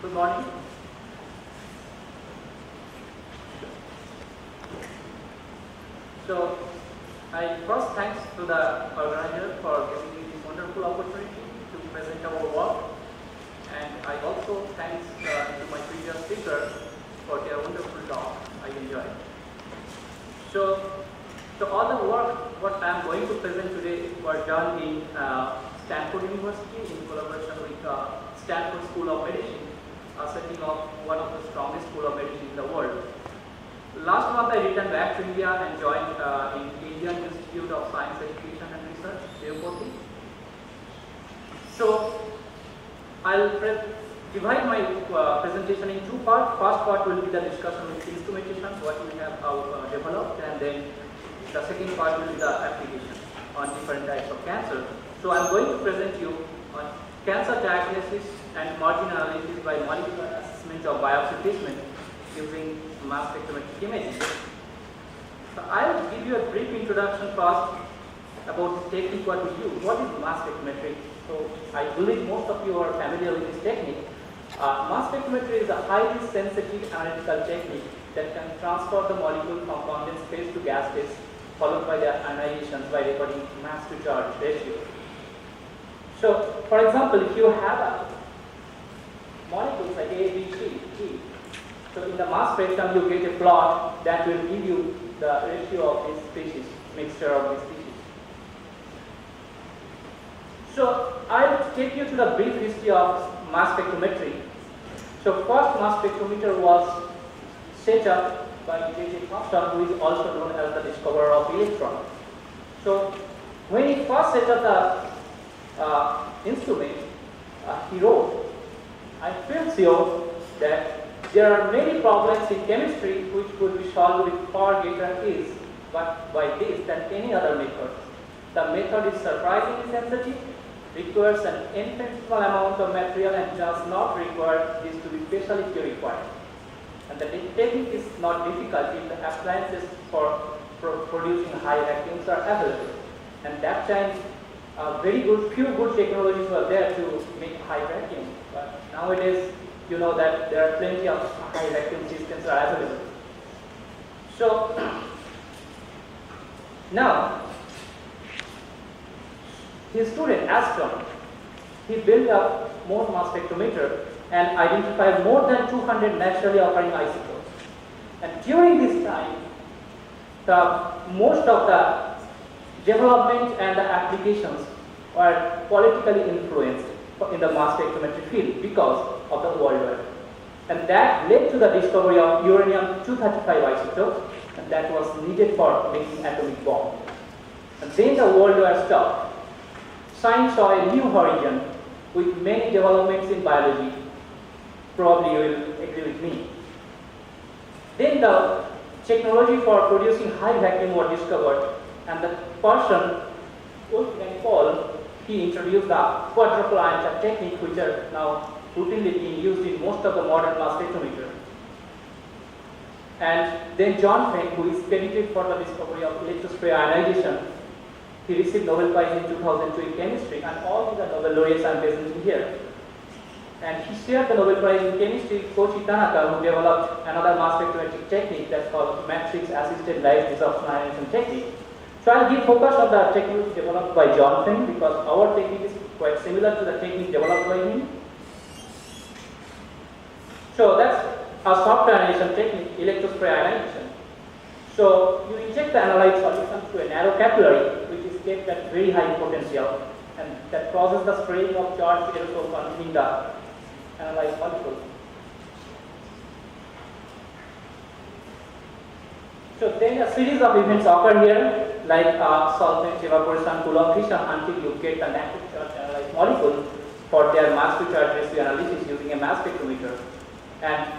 Good morning. So, I first thanks to the organizer for giving me this wonderful opportunity to present our work, and I also thanks to my previous speaker for their wonderful talk. I enjoyed. So all the work what I am going to present today were done in Stanford University in collaboration with Stanford School of Medicine, setting up one of the strongest school of medicine in the world. Last month I returned back to India and joined in Indian Institute of Science Education and Research, Tirupati. So I'll divide my presentation in two parts. First part will be the discussion with instrumentation, what we have developed, and then the second part will be the application on different types of cancer. So I'm going to present you on cancer diagnosis and margin analysis by molecular assessment of biopsy placement using mass spectrometric imaging. So I'll give you a brief introduction first about the technique what we use. What is mass spectrometry? So I believe most of you are familiar with this technique. Mass spectrometry is a highly sensitive analytical technique that can transfer the molecule from condensed phase to gas phase, followed by the ionization by recording mass to charge ratio. So, for example, if you have a molecules like A, B, C, G, so in the mass spectrum you get a plot that will give you the ratio of this species, mixture of these species. So I'll take you to the brief history of mass spectrometry. So first mass spectrometer was set up by J.J. Thomson, who is also known as the discoverer of electron. So when he first set up the instrument, he wrote, "I feel sure that there are many problems in chemistry which could be solved with far greater ease, but by this than any other method. The method is surprisingly sensitive, requires an infinitesimal amount of material, and does not require this to be specially purified. And the technique is not difficult if the appliances for producing high vacuums are available. And that time, few good technologies were there to make high vacuum. But nowadays, you know that there are plenty of high vacuum systems are available. So now, his student Aston, he built up more mass spectrometer and identified more than 200 naturally occurring isotopes. And during this time, most of the development and the applications were politically influenced in the mass spectrometry field because of the World War. And that led to the discovery of uranium-235 isotope, and that was needed for making atomic bomb. And then the World War stopped. Science saw a new horizon with many developments in biology. Probably you will agree with me. Then the technology for producing high vacuum was discovered, and the person, Wolfgang Paul, he introduced the quadruple ion trap technique, which are now routinely being used in most of the modern mass spectrometer. And then John Fenn, who is credited for the discovery of electrospray ionization, he received Nobel Prize in 2002 in chemistry, and all these are Nobel laureates I am presenting here. And he shared the Nobel Prize in chemistry with Koichi Tanaka, who developed another mass spectrometric technique that's called matrix-assisted light resorption ionization technique. So I'll give focus on the technique developed by John Fenn because our technique is quite similar to the technique developed by him. So that's a soft ionization technique, electrospray ionization. So you inject the analyte solution through a narrow capillary, which is kept at very high potential, and that causes the spraying of charged aerosol containing the analyte molecule. So then a series of events occur here, like solvent evaporation, Coulomb fission, until you get the negative charge analyte molecule for their mass to charge ratio analysis using a mass spectrometer. And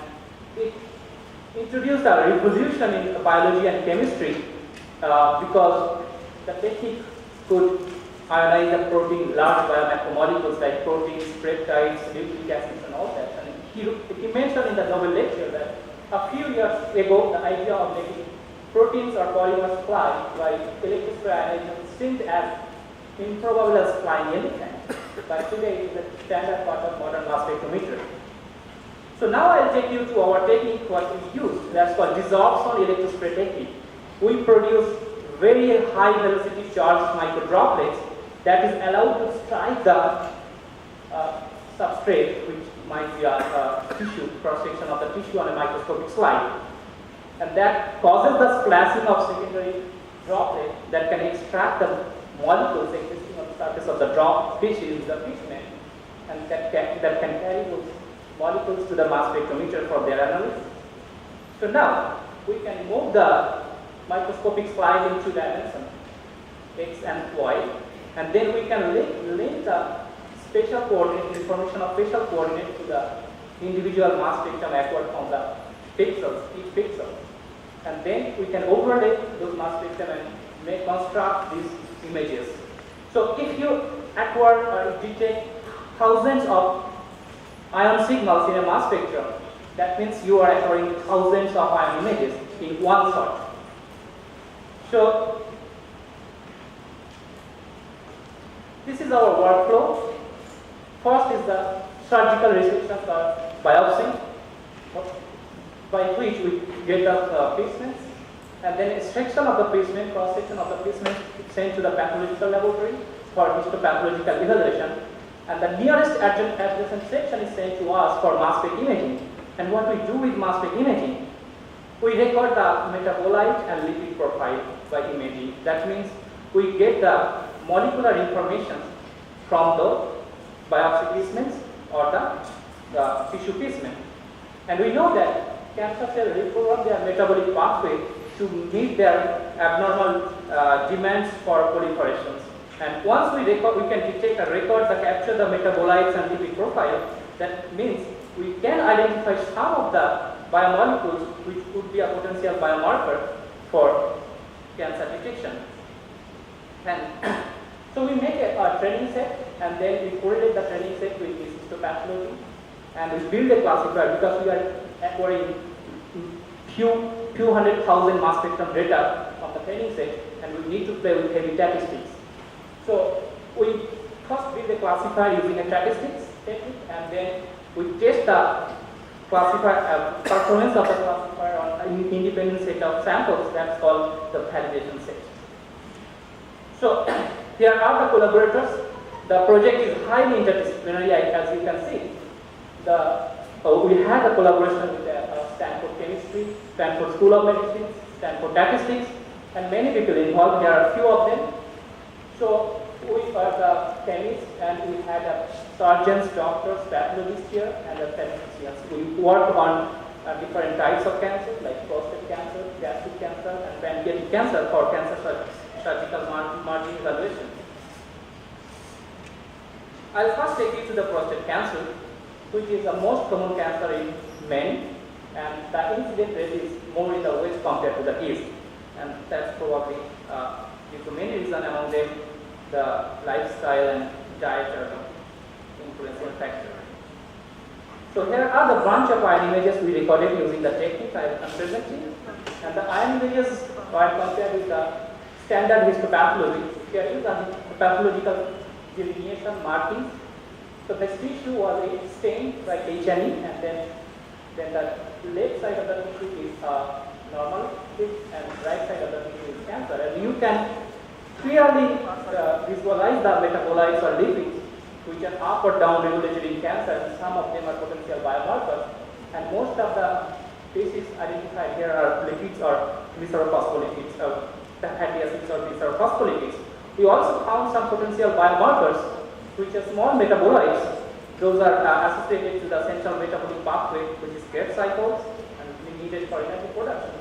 it introduced a revolution in biology and chemistry because the technique could ionize the protein, large biomacromolecules like proteins, peptides, nucleic acids, and all that. And he mentioned in the Nobel lecture that a few years ago, the idea of making proteins or polymers fly by electrospray ionization seemed as improbable as flying elephant. But today it is a standard part of modern mass spectrometry. So now I'll take you to our technique what we use. That's called desorption electrospray technique. We produce very high velocity charged microdroplets that is allowed to strike the substrate, which might be a tissue, cross-section of the tissue on a microscopic slide. And that causes the splashing of secondary droplet that can extract the molecules existing on the surface of the drop species, the pigment, and that can carry those molecules to the mass spectrometer for their analysis. So now we can move the microscopic slide into dimension X and Y, and then we can link the spatial coordinate, information of spatial coordinate to the individual mass spectrum acquired from the pixels, each pixel. And then we can overlay those mass spectrum and construct these images. So if you acquire or detect thousands of ion signals in a mass spectrum, that means you are acquiring thousands of ion images in one shot. So this is our workflow. First is the surgical resection or biopsy, by which we get the placements, and then extraction of the placement, cross-section of the placement sent to the pathological laboratory for histopathological evaluation, and the nearest adjacent section is sent to us for mass spec imaging. And what we do with mass spec imaging, we record the metabolite and lipid profile by imaging. That means we get the molecular information from the biopsy placements or the tissue placement. And we know that cancer cells reprogram their metabolic pathway to meet their abnormal demands for proliferations. And once we can detect and record the capture the metabolites and lipid profile, that means we can identify some of the biomolecules which could be a potential biomarker for cancer detection. And so we make a training set, and then we correlate the training set with this histopathology, and we build a classifier because we are acquiring few hundred thousand mass spectrum data from the training set, and we need to play with heavy statistics. So we first build a classifier using a statistics technique, and then we test the classifier performance of the classifier on an independent set of samples. That's called the validation set. So here are the collaborators. The project is highly interdisciplinary, as you can see. We had a collaboration with Stanford Chemistry, Stanford School of Medicine, Stanford Statistics, and many people involved. There are a few of them. So we are the chemists, and we had surgeons, doctors, pathologists here, and the statisticians. We work on different types of cancer, like prostate cancer, gastric cancer, and pancreatic cancer for cancer surgical margin evaluation. I'll first take you to the prostate cancer, which is the most common cancer in men, and the incidence rate is more in the west compared to the east, and that's probably due to many reasons. Among them, the lifestyle and diet are the influential factor. So here are the bunch of ion images we recorded using the technique I am presenting, and the ion images are compared with the standard histopathology. Here is the pathological delineation markings. So the tissue was stained by H&E, and then the left side of the tissue is normal, and right side of the tissue is cancer. And you can clearly visualize the metabolites or lipids which are up or down regulated in cancer, and some of them are potential biomarkers. And most of the species identified here are lipids or glycerophospholipids, fatty acids or glycerophospholipids. We also found some potential biomarkers which are small metabolites. Those are associated to the central metabolic pathway, which is Krebs cycles and needed for energy production.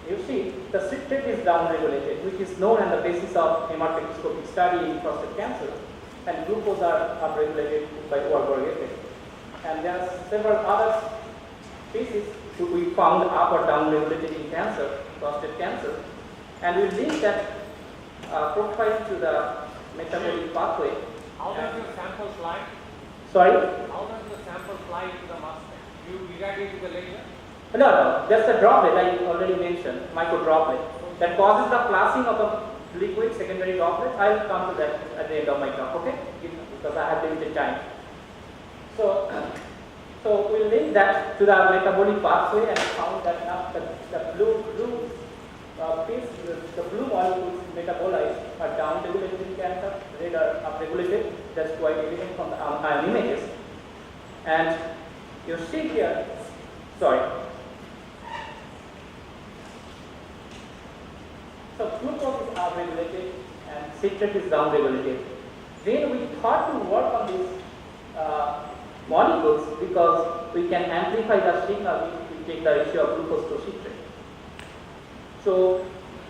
You see, the citrate is downregulated, which is known on the basis of MR spectroscopic study in prostate cancer, and glucose are upregulated by Warburg effect. And there are several other species who we found up or downregulated in cancer, prostate cancer, and we link that profile to the metabolic pathway. How does your sample fly? Sorry? How does the sample fly into the mass spec? You irradiate with the laser? No, that's a droplet I already mentioned, micro droplet, that causes the flashing of the liquid secondary droplet. I'll come to that at the end of my talk, okay? Because I have limited time. So So we link that to the metabolic pathway and found that now the blue piece, the blue molecules metabolized are down-regulated in cancer, red are up-regulated. That's quite evident from the ion images. And you see here, sorry. So glucose is up-regulated and citrate is down-regulated. Then we thought to work on these molecules because we can amplify the signal if we take the ratio of glucose to citrate. So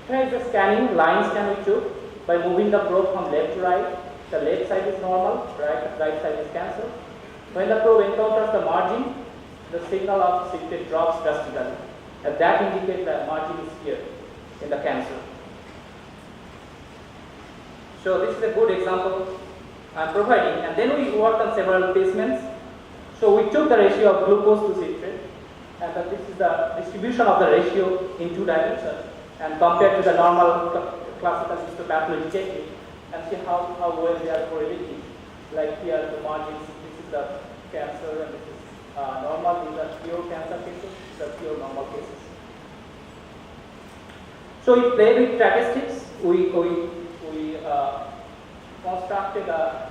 here is the scanning line scan we took by moving the probe from left to right. The left side is normal, right side is cancer. When the probe encounters the margin, the signal of citrate drops drastically. And that indicates that margin is here in the cancer. So this is a good example I'm providing. And then we worked on several placements. So we took the ratio of glucose to citrate, and this is the distribution of the ratio in 2 dimensions, and compared to the normal classical histopathology technique, and see how well they are correlating. Like here, the margins, this is the cancer, and this is normal. These are pure cancer cases, these are pure normal cases. So we played with statistics. We constructed a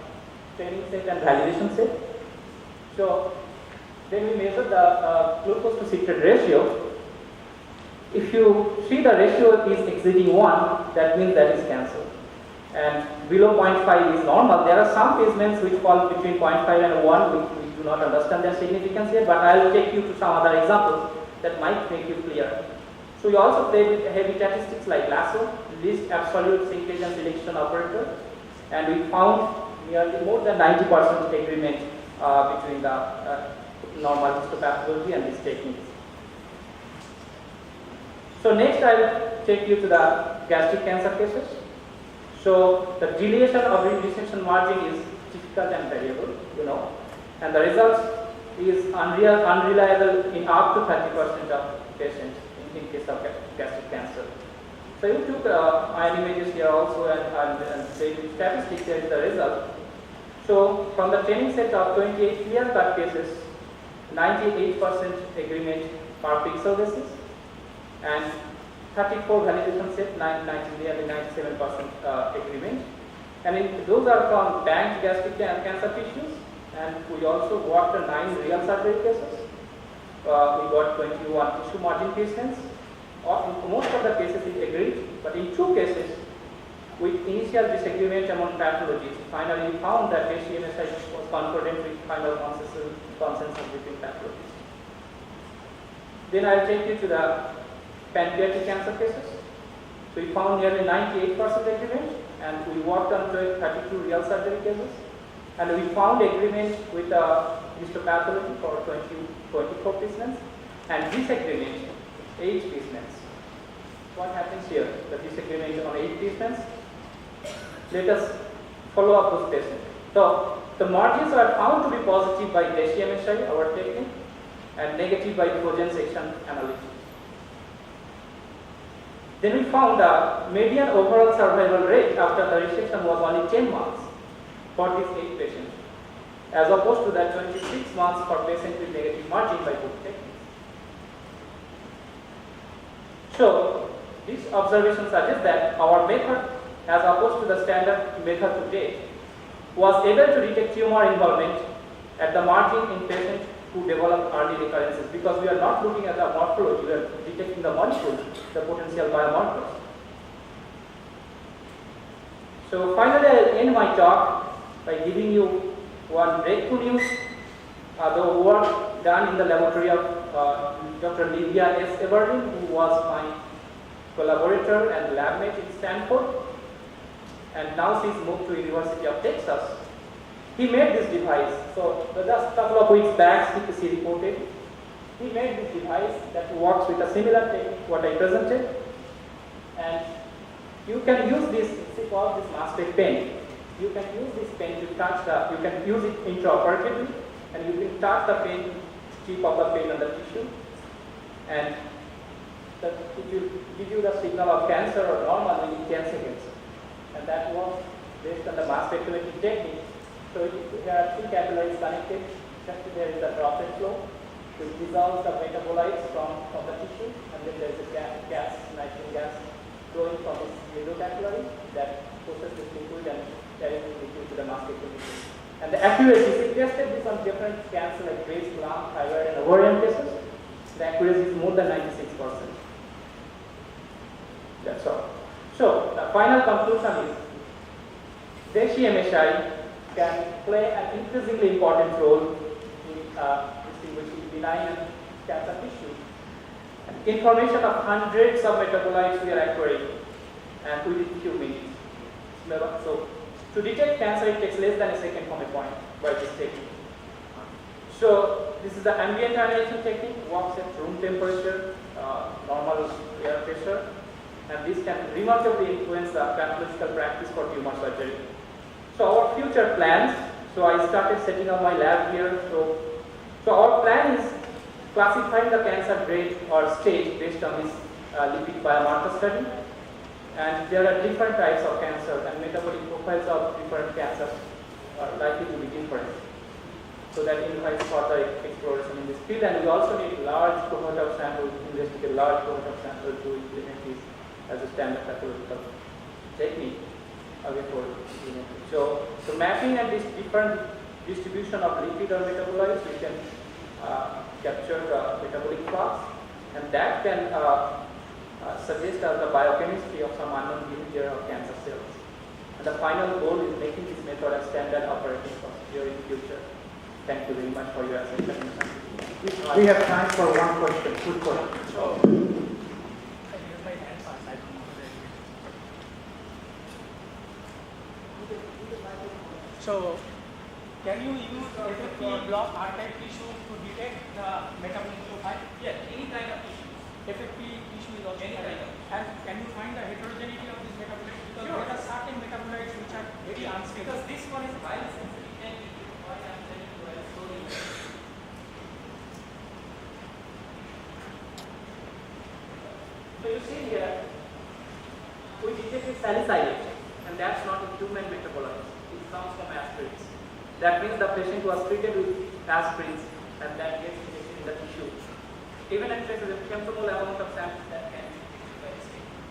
training set and validation set. So then we measure the glucose to citrate ratio. If you see the ratio is exceeding 1, that means that is cancer. And below 0.5 is normal. There are some placements which fall between 0.5 and 1, which we do not understand their significance yet, but I will take you to some other examples that might make you clear. So we also played with heavy statistics like lasso, least absolute syncage and selection operator, and we found nearly more than 90% agreement between the normal histopathology and these techniques. So next I will take you to the gastric cancer cases. So the deviation of resection margin is difficult and variable, and the results is unreliable in up to 30% of patients in case of gastric cancer. So you took ion images here also and statistics, here is the result. So from the training set of 28 clear-cut cases, 98% agreement per pixel basis, and 34 validation set, nearly 97% agreement. And those are from banked gastric cancer tissues, and we also worked on 9 real surgery cases. We got 21 tissue margin patients. In most of the cases it agreed, but in 2 cases, with initial disagreement among pathologists, finally we found that HCMSI was concordant with final consensus between pathologists. Then I will take you to the pancreatic cancer cases. So we found nearly 98% agreement, and we worked on 32 real surgery cases, and we found agreement with histopathology for 24 patients, and disagreement 8 patients. What happens here? The disagreement on 8 patients. Let us follow up those patients. So the margins are found to be positive by HCMSI, our technique, and negative by Trojan section analysis. Then we found the median overall survival rate after the resection was only 10 months for these 8 patients, as opposed to the 26 months for patients with negative margin by both techniques. So this observation suggests that our method, as opposed to the standard method to date, was able to detect tumor involvement at the margin in patients who develop early recurrences, because we are not looking at the morphology, we are detecting the molecule, the potential biomarkers. So finally, I will end my talk by giving you one breakthrough news. The work done in the laboratory of Dr. Livia S. Everling, who was my collaborator and lab mate in Stanford, and now she's moved to University of Texas. He made this device. So just a couple of weeks back, she reported, he made this device that works with a similar technique what I presented, and you can use this, it's called this mass spec pen. You can use this pen to touch you can use it intraoperatively, and you can touch the pen, tip of the pen on the tissue, and it will give you the signal of cancer or normal within 10 seconds. And that was based on the mass spectrometry technique. So here are 3 capillaries connected There is a droplet flow which dissolves the metabolites from the tissue, and then there is a nitrogen gas flowing from this endocapillary that pushes this liquid and carries the liquid to the mastectomy. And the accuracy, we tested this on different cancers like breast, lung, thyroid, and ovarian cases. The accuracy is more than 96%. That's all. So the final conclusion is Banerjee MSI can play an increasingly important role in distinguishing benign and cancer tissue. And information of hundreds of metabolites we are acquiring and within few minutes. So to detect cancer, it takes less than a second from a point by this technique. So this is the ambient ionization technique, works at room temperature, normal air pressure, and this can remarkably influence the pathological practice for tumor surgery. So our future plans, so I started setting up my lab here. So our plan is classifying the cancer grade or stage based on this lipid biomarker study. And there are different types of cancer, and metabolic profiles of different cancers are likely to be different. So that invites further exploration in this field, and we also need large cohort of samples, investigate large cohort of samples to implement this as a standard pathological technique before implementing. So mapping and this different distribution of lipid or metabolites, we can capture the metabolic flux, and that can suggest the biochemistry of some unknown behavior of cancer cells. And the final goal is making this method a standard operating procedure in future. Thank you very much for your attention. We have time for one question. Good question. So, can you use FFP block R-type tissue to detect the metabolic profile? Yes, any kind of tissue. FFP tissue is also Any kind of. And can you find the heterogeneity of this metabolites? Because Sure. there are certain metabolites which are very unstable. Because this one is biosensitive and what I am telling you is slowly. So you see here, we detected salicylate, and that's not a human metabolite. It comes from aspirins. That means the patient was treated with aspirins, and that gets injected in the tissue. Even if there is a femtomal amount of samples that can be detected by this technique.